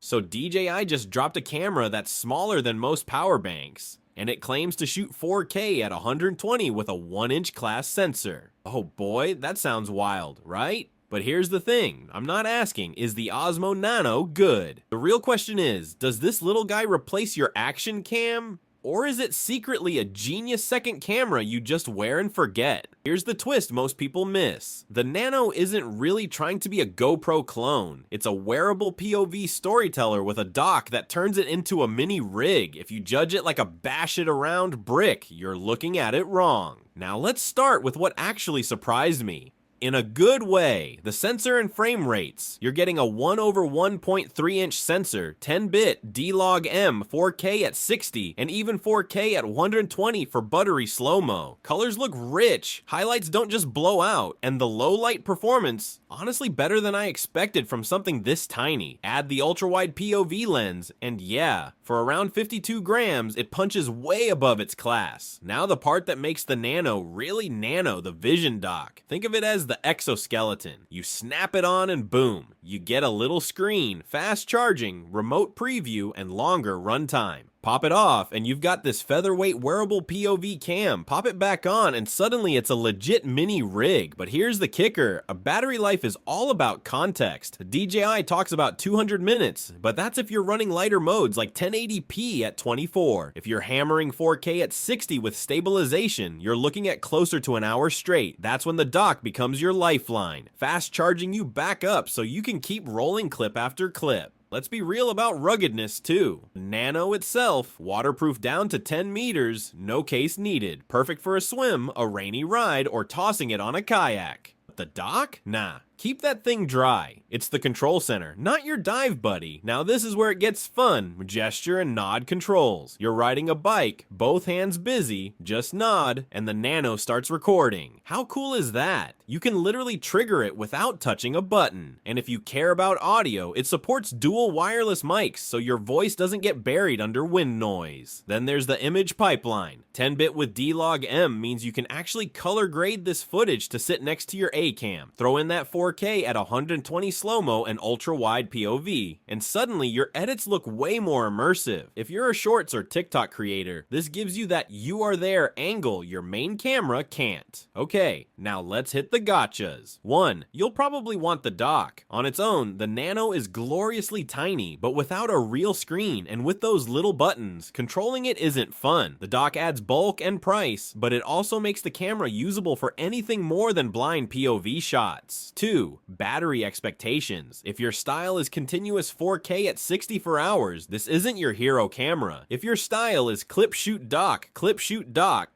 So DJI just dropped a camera that's smaller than most power banks, and it claims to shoot 4K at 120 with a 1-inch class sensor. Oh boy, that sounds wild, right? But here's the thing, I'm not asking, is the Osmo Nano good? The real question is, does this little guy replace your action cam? Or is it secretly a genius second camera you just wear and forget? Here's the twist most people miss. The Nano isn't really trying to be a GoPro clone. It's a wearable POV storyteller with a dock that turns it into a mini rig. If you judge it like a bash it around brick, you're looking at it wrong. Now let's start with what actually surprised me. In a good way, the sensor and frame rates. You're getting a 1/1.3-inch sensor, 10-bit D-Log-M, 4K at 60, and even 4K at 120 for buttery slow-mo. Colors look rich, highlights don't just blow out, and the low-light performance, honestly better than I expected from something this tiny. Add the ultra-wide POV lens, and yeah, for around 52 grams, it punches way above its class. Now the part that makes the Nano really nano, the vision dock. Think of it as the exoskeleton. You snap it on and boom, you get a little screen, fast charging, remote preview, and longer runtime. Pop it off, and you've got this featherweight wearable POV cam. Pop it back on, and suddenly it's a legit mini rig. But here's the kicker, a battery life is all about context. DJI talks about 200 minutes, but that's if you're running lighter modes like 1080p at 24. If you're hammering 4K at 60 with stabilization, you're looking at closer to an hour straight. That's when the dock becomes your lifeline, fast charging you back up so you can keep rolling clip after clip. Let's be real about ruggedness too. Nano itself, waterproof down to 10 meters, no case needed. Perfect for a swim, a rainy ride, or tossing it on a kayak. But the dock? Nah. Keep that thing dry. It's the control center, not your dive buddy. Now this is where it gets fun. Gesture and nod controls. You're riding a bike, both hands busy, just nod, and the Nano starts recording. How cool is that? You can literally trigger it without touching a button. And if you care about audio, it supports dual wireless mics so your voice doesn't get buried under wind noise. Then there's the image pipeline. 10-bit with D-Log-M means you can actually color grade this footage to sit next to your A-cam. Throw in that 4K at 120 slow-mo and ultra-wide POV, and suddenly your edits look way more immersive. If you're a Shorts or TikTok creator, this gives you that you are there angle your main camera can't. Okay, now let's hit the gotchas. 1. You'll probably want the dock. On its own, the Nano is gloriously tiny, but without a real screen and with those little buttons, controlling it isn't fun. The dock adds bulk and price, but it also makes the camera usable for anything more than blind POV shots. 2. Battery expectations. If your style is continuous 4K at 60 for hours, this isn't your hero camera. If your style is clip shoot dock,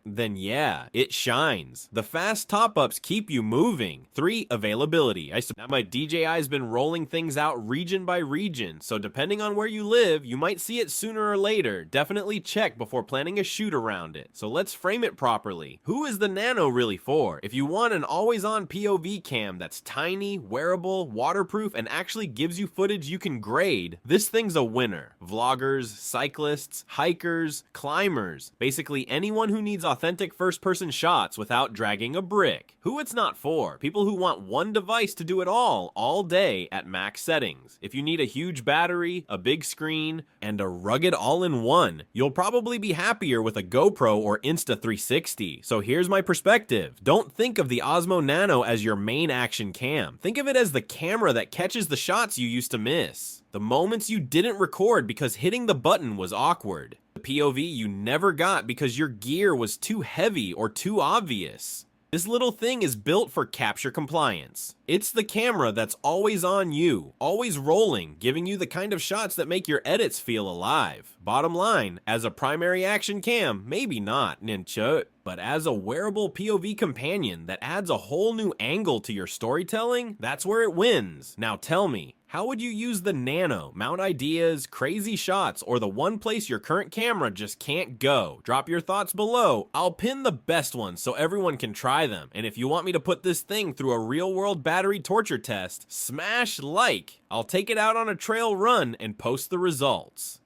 then yeah, it shines. The fast top-ups keep you moving. 3. Availability. Now my DJI's been rolling things out region by region, so depending on where you live, you might see it sooner or later. Definitely check before planning a shoot around it. So let's frame it properly. Who is the Nano really for? If you want an always-on POV cam that's tiny, wearable, waterproof, and actually gives you footage you can grade, this thing's a winner. Vloggers, cyclists, hikers, climbers, basically anyone who needs authentic first-person shots without dragging a brick. Who it's not for? People who want one device to do it all day at max settings. If you need a huge battery, a big screen, and a rugged all-in-one, you'll probably be happier with a GoPro or Insta360. So here's my perspective. Don't think of the Osmo Nano as your main action cam. Think of it as the camera that catches the shots you used to miss. The moments you didn't record because hitting the button was awkward. The POV you never got because your gear was too heavy or too obvious. This little thing is built for capture compliance. It's the camera that's always on you, always rolling, giving you the kind of shots that make your edits feel alive. Bottom line, as a primary action cam, maybe not, ninja. But as a wearable POV companion that adds a whole new angle to your storytelling, that's where it wins. Now tell me, how would you use the Nano? Mount ideas, crazy shots, or the one place your current camera just can't go? Drop your thoughts below. I'll pin the best ones so everyone can try them. And if you want me to put this thing through a real-world battery torture test, smash like. I'll take it out on a trail run and post the results.